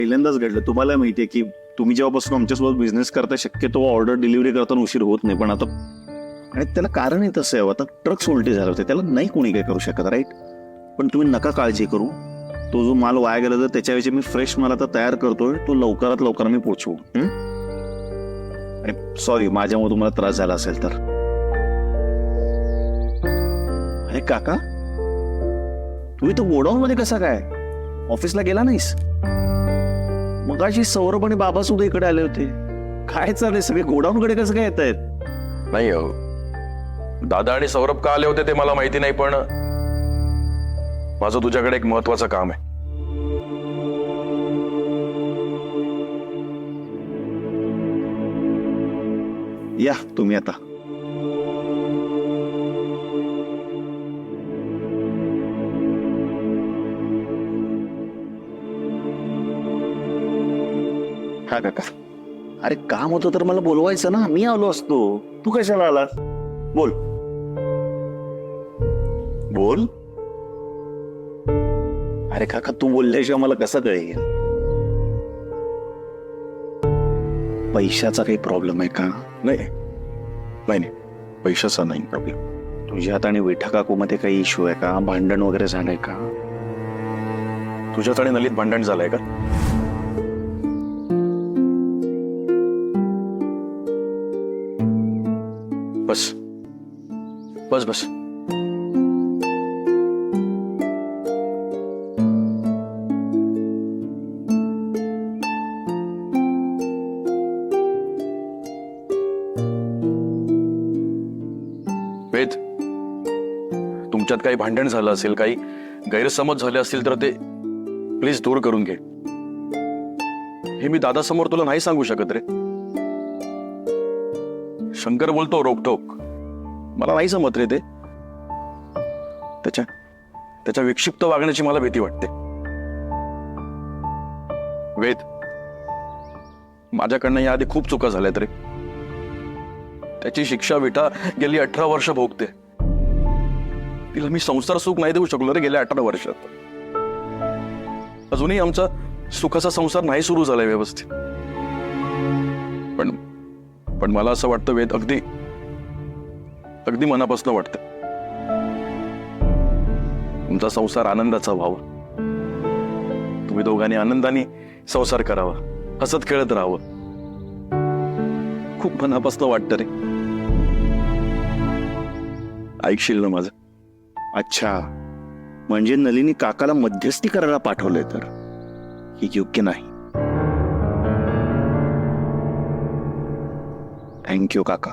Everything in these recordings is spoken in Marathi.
पहिल्यांदाच घडलं. तुम्हाला माहितीये की तुम्ही जेव्हापासून आमच्यासोबत बिझनेस करता शक्यतो ऑर्डर डिलिव्हरी करताना उशीर होत नाही, पण आता आणि त्याला कारणही तसं आहे. आता ट्रक सोल्टी झाले होते, त्याला नाही कोणी काही करू शकत, राईट? पण तुम्ही नका काळजी करू. तो जो माल वाया गेला तर त्याच्याऐवजी मी फ्रेश माल आता तयार करतोय, तो लवकरात लवकर मी पोचवू. आणि सॉरी माझ्यामुळे तुम्हाला त्रास झाला असेल तर. अरे काका, तुम्ही तो गोडाऊन मध्ये कसा काय ऑफिसला गेला नाहीस? मगाशी सौरभ आणि बाबा सुद्धा इकडे आले होते. काय चाललंय, सगळे गोडाऊन कडे कसं काय येत आहेत? नाही हो, दादा आणि सौरभ का आले होते ते मला माहिती नाही, पण माझं तुझ्याकडे एक महत्वाचं काम आहे. या तुम्ही आता. हा काका, अरे काम होतं तर मला बोलवायचं ना, मी आलो असतो. तू कशाला आलास? बोल बोल. अरे काका, तू बोलल्याशिवाय मला कसं कळेल? पैशाचा काही प्रॉब्लेम आहे का? नाही नाही नाही, पैशाचा नाही प्रॉब्लेम. तुझ्यात आणि विठा काकू मध्ये काही इश्यू आहे का? भांडण वगैरे झालंय का? तुझ्यात आणि नलीत भांडण झालंय का? बस बस बस. वेद, तुमच्यात काही भांडण झालं असेल, काही गैरसमज झाले असतील तर ते प्लीज दूर करून घे. हे मी दादासमोर तुला नाही सांगू शकत रे. शंकर बोलतो रोकटोक, मला नाही जमत रे ते. त्याच्या विक्षिप्त वागण्याची मला भीती वाटते. वेद, माझ्याकडनं याआधी खूप चुका झाल्यात रे. त्याची शिक्षा विठा गेली 18 वर्ष भोगते. तिला मी संसार सुख नाही देऊ शकलो रे गेल्या 18 वर्षात. अजूनही आमचा सुखाचा संसार नाही सुरू झालाय व्यवस्थित. पण मला असं वाटतं वेद, अगदी अगदी मनापासून वाटतं तुमचा संसार आनंदाचा व्हावा. तुम्ही दोघांनी आनंदाने संसार करावा, हसत खेळत राहावं. खूप मनापासून वाटतं रे. ऐकशील ना माझं? अच्छा, म्हणजे नलिनी काकाला मध्यस्थी करायला पाठवलंय तर हे योग्य नाही. थँक्यू काका.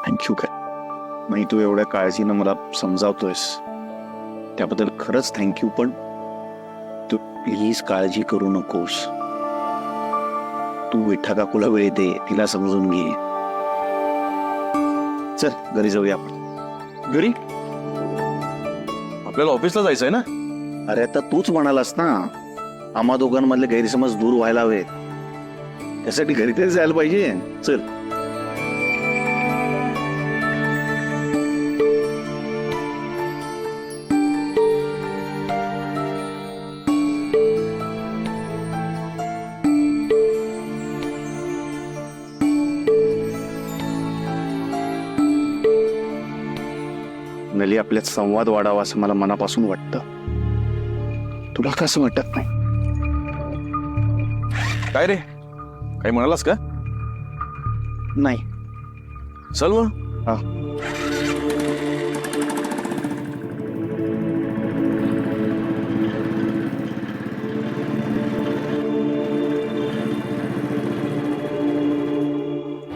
थँक्यू काय? नाही, तू एवढ्या काळजीनं मला समजावतोयस त्याबद्दल खरंच थँक्यू. पण तू प्लीज काळजी करू नकोस. तू विठा काकूला वेळ दे, तिला समजून घे. चल घरी जाऊया आपण. घरी? आपल्याला ऑफिसला जायचंय ना? अरे आता तूच म्हणालास ना आम्हा दोघांमधले गैरसमज दूर व्हायला हवेत, त्यासाठी घरी तरी जायला पाहिजे. चल. नली, आपल्यात संवाद वाढावा असं मला मनापासून वाटतं. तुला कसं वाटत नाही? काय रे, काही म्हणालास का? नाही. चल मग. हा.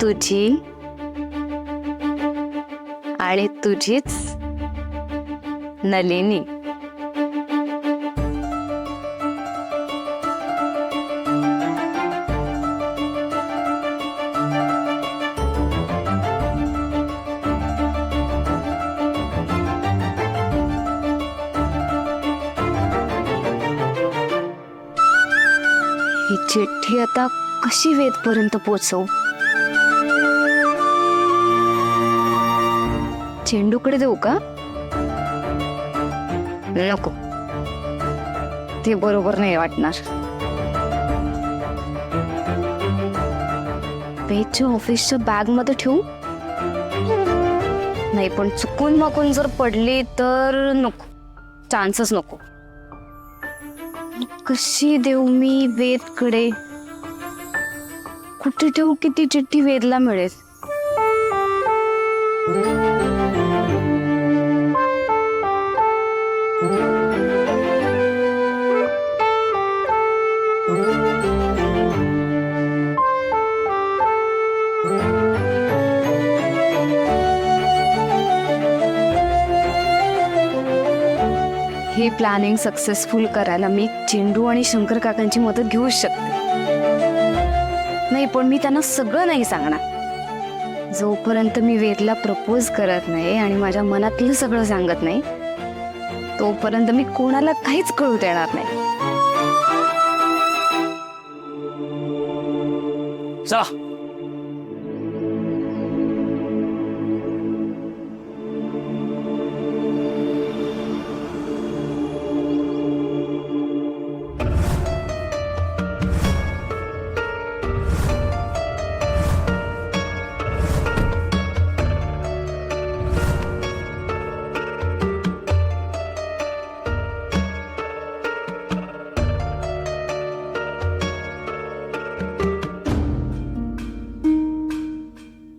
तुझी आणि तुझीच नलिनी. ही चिठ्ठी आता कशी वेदपर्यंत पोहोचवू? चेंडूकडे देऊ का? नको, ते बरोबर नाही वाटणार. वेदच्या ऑफिसच्या बॅग मध्ये ठेवू? नाही, पण चुकून माकून जर पडली तर नको, चान्सच नको. कशी देऊ मी वेदकडे? कुठे ठेवू की ती चिठ्ठी वेदला मिळेल? हे प्लॅनिंग सक्सेसफुल करायला मी चेंडू आणि शंकर काकांची मदत घेऊच शकते. नाही, पण मी त्यांना सगळं नाही सांगणार. जोपर्यंत मी वेदला प्रपोज करत नाही आणि माझ्या मनातलं सगळं सांगत नाही, तोपर्यंत मी कोणाला काहीच कळू देणार नाही. चला.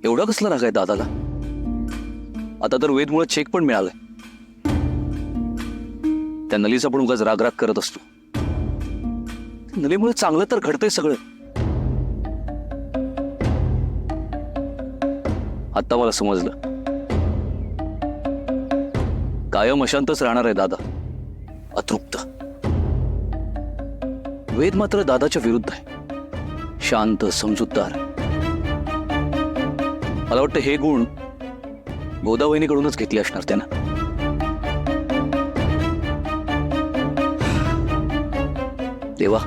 एवढा कसला राग आहे दादाला? आता तर वेदमुळे चेक पण मिळालाय. त्या नलीचा पण उगाच राग राग करत असतो. नलीमुळे चांगलं तर घडतंय सगळं. आता मला समजलं, कायम अशांतच राहणार आहे दादा, अतृप्त. वेद मात्र दादाच्या विरुद्ध आहे, शांत, समजूतदार. मला वाटतं हे गुण गोदावहिनीकडूनच घेतले असणार त्यानं. देवा,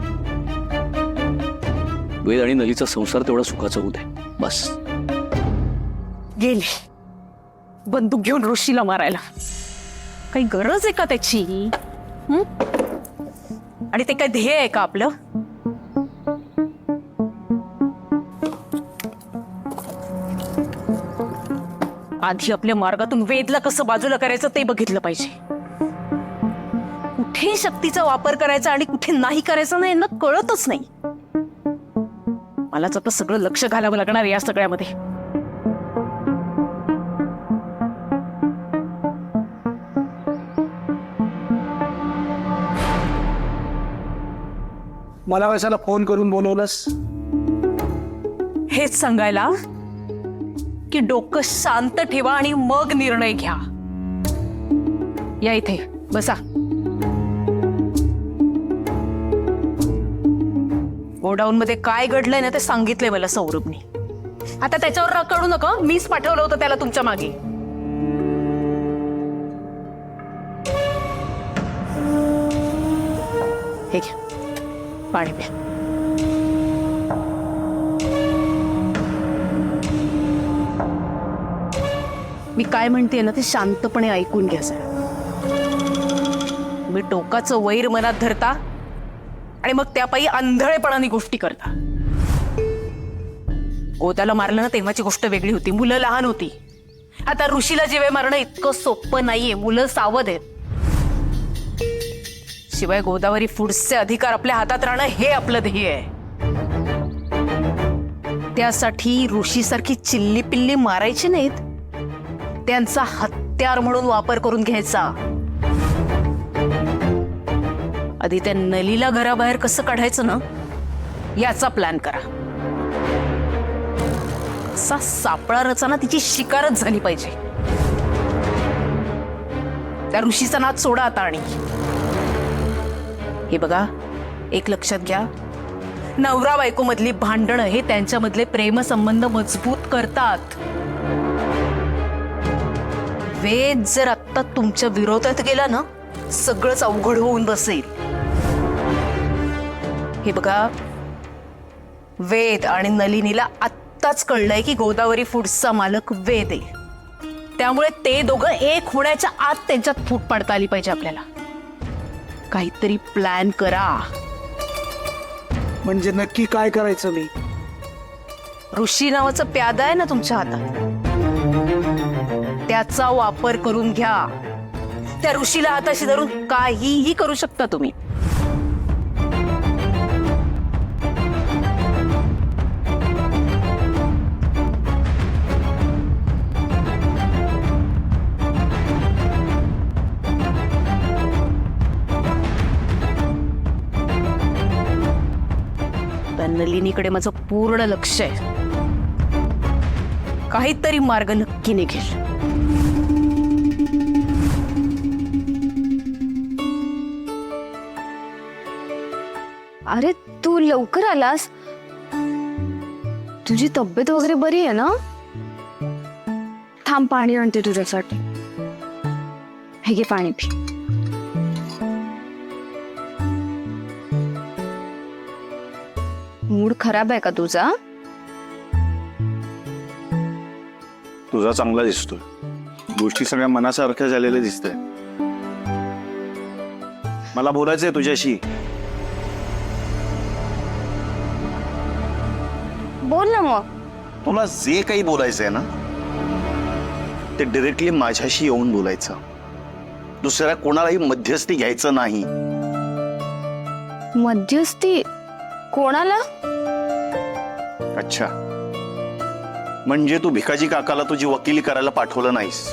वेद आणि नलीचा संसार तेवढा सुखाचा होऊ दे, बस. गेली बंदूक घेऊन ऋषीला मारायला. काही गरज आहे का त्याची? आणि ते काय ध्येय आहे का आपलं? आधी आपल्या मार्गातून वेदला कसं बाजूला करायचं ते बघितलं पाहिजे. कुठे शक्तीचा वापर करायचा आणि कुठे नाही करायचा नाही ना कळतच नाही. मलाच आता सगळं लक्ष घालावं लागणार या सगळ्यामध्ये. मला कशाला फोन करून बोलवलंस? हेच सांगायला की डोकं शांत ठेवा आणि मग निर्णय घ्या. या इथे बसा. गोडाऊन मध्ये काय घडलंय ना ते सांगितलंय मला सौरभने. आता त्याच्यावर राग काढू नका. मीच पाठवलं होतं त्याला तुमच्या मागे. हे घ्या, पाणी प्या. मी काय म्हणते ना ते शांतपणे ऐकून घ्या सर. मी टोकाचं वैर मनात धरता आणि मग त्यापायी आंधळेपणाने गोष्टी करता. गोदाला मारलं ना तेव्हाची गोष्ट वेगळी होती, मुलं लहान होती. आता ऋषीला जीवे मारणं इतकं सोपं नाहीये, मुलं सावध आहेत. शिवाय गोदावरी फूड्सचे अधिकार आपल्या हातात राहणं हे आपलं ध्येय आहे. त्यासाठी ऋषीसारखी चिल्ली पिल्ली मारायची नाहीत, त्यांचा हत्यार म्हणून वापर करून घ्यायचा. आधी त्या नलीला घराबाहेर कसं काढायचं ना याचा प्लॅन करा. असा सापळा रचाना तिची शिकारच झाली पाहिजे. त्या ऋषीचा नाद सोडा आता. आणि हे बघा, एक लक्षात घ्या, नवरा बायको मधली भांडणं हे त्यांच्यामधले प्रेमसंबंध मजबूत करतात. वेद जर आत्ता तुमच्या विरोधात गेला ना सगळंच अवघड होऊन बसेल. हे बघा, वेद आणि नलिनीला आत्ताच कळलंय की गोदावरी फूड्सचा मालक वेद आहे. त्यामुळे ते दोघं एक होण्याच्या आत त्यांच्यात फूट पाडता आली पाहिजे आपल्याला. काहीतरी प्लॅन करा. म्हणजे नक्की काय करायचं मी? ऋषी नावाचं प्यादा आहे ना तुमच्या हातात, त्याचा वापर करून घ्या. त्या ऋषीला हाताशी धरून काहीही करू शकता तुम्ही. त्या नलिनीकडे माझं पूर्ण लक्ष आहे. काहीतरी मार्ग नक्की निघेल. अरे तू लवकर आलास. तुझी तब्येत वगैरे बरी आहे ना? थांब, पाणी आणते तुझ्यासाठी. हे घे पाणी पी. मूड खराब आहे का तुझा? तुझा चांगला दिसतोय. गोष्टी सगळ्या मनासारख्या झालेल्या दिसतंय. मला बोलायचंय तुझ्याशी. बोल ना मग. तुला जे काही बोलायचंय ना ते डिरेक्टली माझ्याशी येऊन बोलायचं. दुसऱ्या कोणालाही मध्यस्थी घ्यायचं नाही. मध्यस्थी कोणाला? अच्छा, म्हणजे तू भिकाजी काकाला तुझी वकिली करायला पाठवलं नाहीस.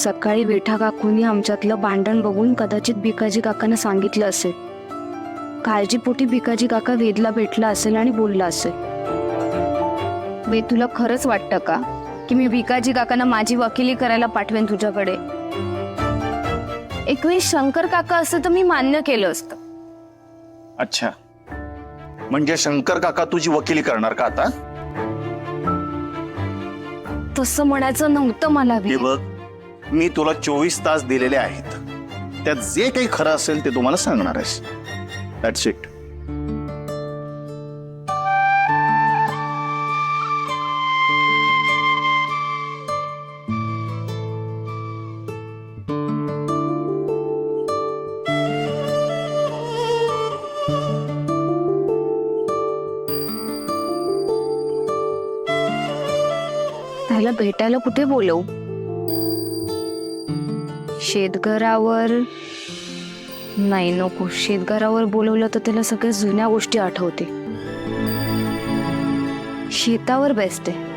सकाळी बेठा काकूंनी आमच्यातलं भांडण बघून कदाचित भिकाजी काकांना सांगितलं असेल. काळजीपोटी भिकाजी काका वेदला भेटला असेल आणि बोलला असेल. वेद, तुला खरंच वाटतं का की मी भिकाजी काकांना माझी वकिली करायला पाठवेन तुझ्याकडे? एक वेळी शंकर काका असतं तर मी मान्य केलं असतं. अच्छा, म्हणजे शंकर काका तुझी वकिली करणार का आता? तसं म्हणायचं नव्हतं मला. हे बघ, मी तुला 24 तास दिलेले आहेत. त्यात जे काही खरं असेल ते तुम्हाला सांगणार आहेस. That's it. त्याला भेटायला कुठे बोलवू? शेतघरावर? नाही, नको. शेतघरावर बोलवलं तर त्याला सगळ्या जुन्या गोष्टी आठवते. शेतावर बेस्ट आहे.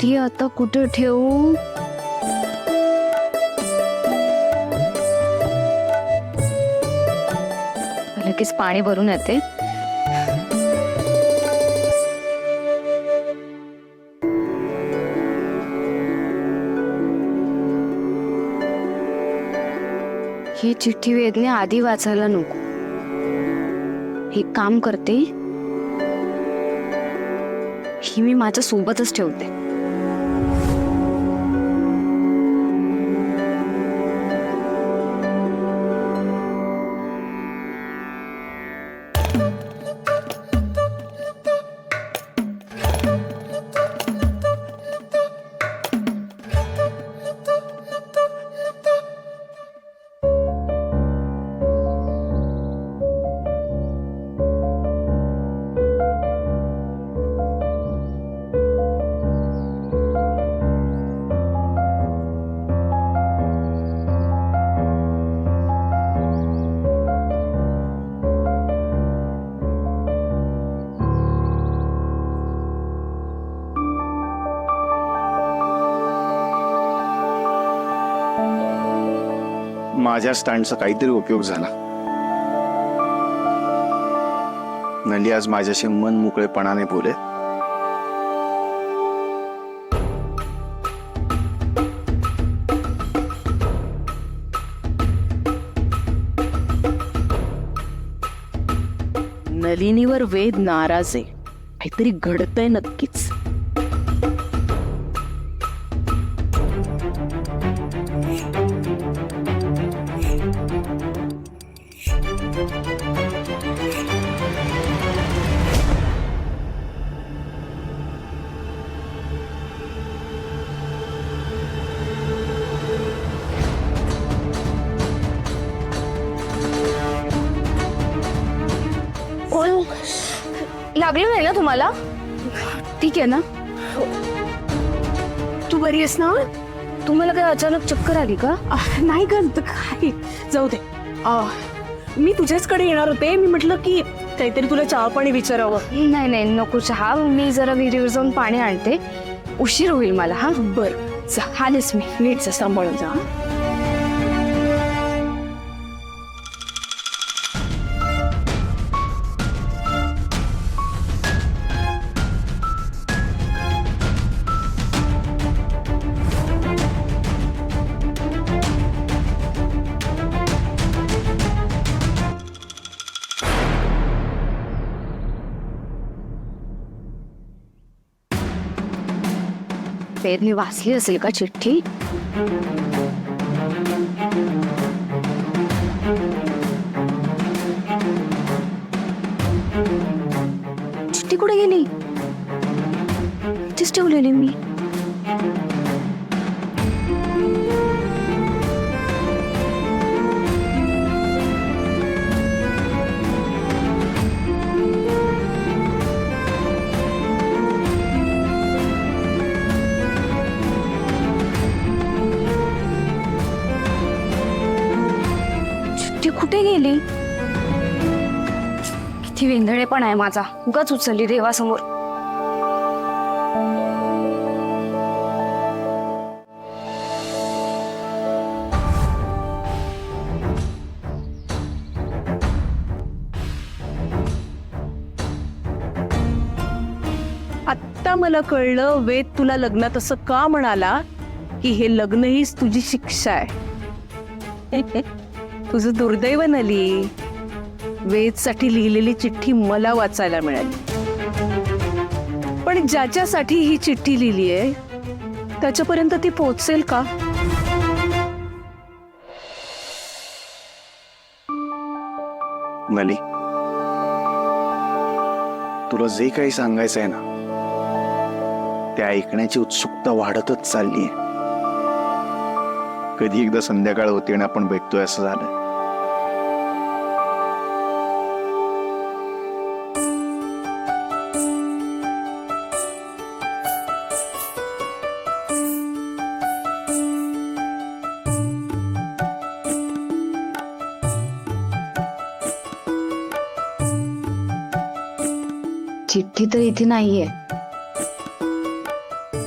ती आता कुठे ठेवू? लगेच पाणी भरून येते. ही चिठ्ठी वेदने आधी वाचायला नको. एक काम करते, ही मी माझ्या सोबतच ठेवते. माझ्या स्टँडचा काहीतरी उपयोग झाला. नली आज माझ्याशी मन मोकळेपणाने बोले. नलिनीवर वेद नाराज आहे. काहीतरी घडतंय नक्कीच. लागलं नाही ना तुम्हाला? ठीक आहे ना? तू बरी आहेस ना? तुम्हाला काय अचानक चक्कर आली का? नाही ग, काय जाऊ दे. मी तुझ्याचकडे येणार होते. मी म्हटलं की काहीतरी तुला चहा पाणी विचारावं. नाही नाही नको चहा. मी जरा विहिरीवर जाऊन पाणी आणते. उशीर होईल मला. हा बर आलेच मी. नीट सांभाळून जा. वेदनी वाचली असेल का चिठ्ठी? चिठ्ठी कुठे गेली? इथेच ठेवलेली मी. कुठे गेली? किती वेंधळे पण आहे माझा. उगाच उचलली देवासमोर. आत्ता मला कळलं वेद तुला लग्नात असं का म्हणाला की हे लग्न हीच तुझी शिक्षा आहे. तुझं दुर्दैव नली. वेदसाठी लिहिलेली चिठ्ठी मला वाचायला मिळाली. पण ज्याच्यासाठी ही चिठ्ठी लिहिली आहे त्याच्यापर्यंत ती पोहोचेल का? नली, तुला जे काही सांगायचं आहे ना ते ऐकण्याची उत्सुकता वाढतच चालली आहे. कधी एकदा संध्याकाळ होती आणि आपण भेटतोय असं झालं. चिठ्ठी तर इथे नाहीये.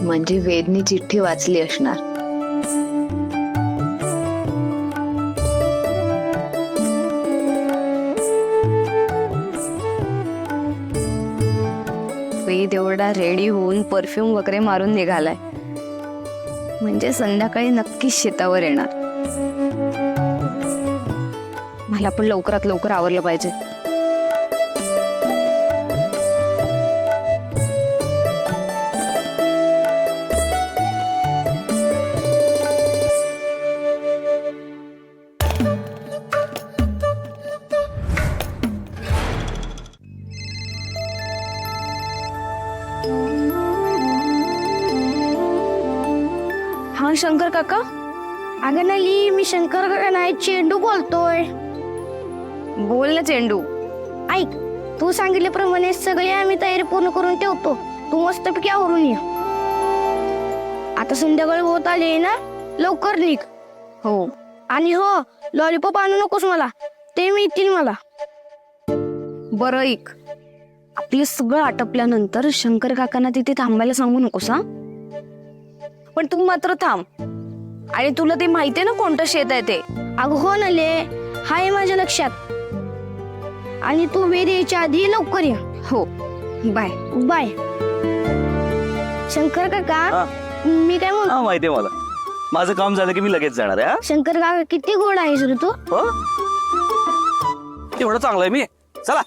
म्हणजे वेदनी चिठ्ठी वाचली असणार. वेद एवढा रेडी होऊन परफ्यूम वगैरे मारून निघालाय म्हणजे संध्याकाळी नक्कीच शेतावर येणार. मला पण लवकरात लवकर आवरलं पाहिजे. हा शंकर काका. अगं नली, मी शंकर काका नाही, चेंडू बोलतोय. बोल ना चेंडू. ऐक, तू सांगितल्याप्रमाणे सगळे आम्ही तयारी पूर्ण करून ठेवतो. तू मस्तपैकी आवरून ये. आता संध्याकाळी होत आली ना, लवकर निघ. हो. आणि हो, लॉलीपॉप आणू नकोस मला, ते मिळतील मला. बरं ऐक, आपलं सगळं आटपल्यानंतर शंकर काकांना तिथे थांबायला सांगू नकोस हा. पण तू मात्र थांब. आणि तुला ते माहितीये ना कोणतं शेत आहे ते? अगं हो नले, हाय माझ्या लक्षात. आणि तू वेद यायच्या आधी लवकर ये. हो बाय. बाय. शंकर काका, मी काय म्हणतो, हा माहितीये मला. माझं काम झालं की मी लगेच जाणार आहे. शंकर काका किती गोड आहेस रे तू. हा? एवढं चांगलं आहे मी. चला.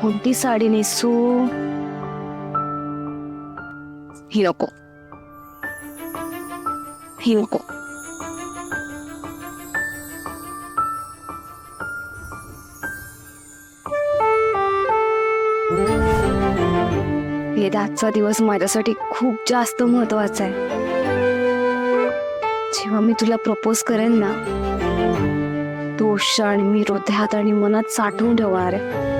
कोणती साडी नेसू? ही नको, ही नको. वेद, आजचा दिवस माझ्यासाठी खूप जास्त महत्वाचा आहे. जेव्हा मी तुला प्रपोज करेन ना, तो क्षण मी हृदयात आणि मनात साठवून ठेवणार आहे.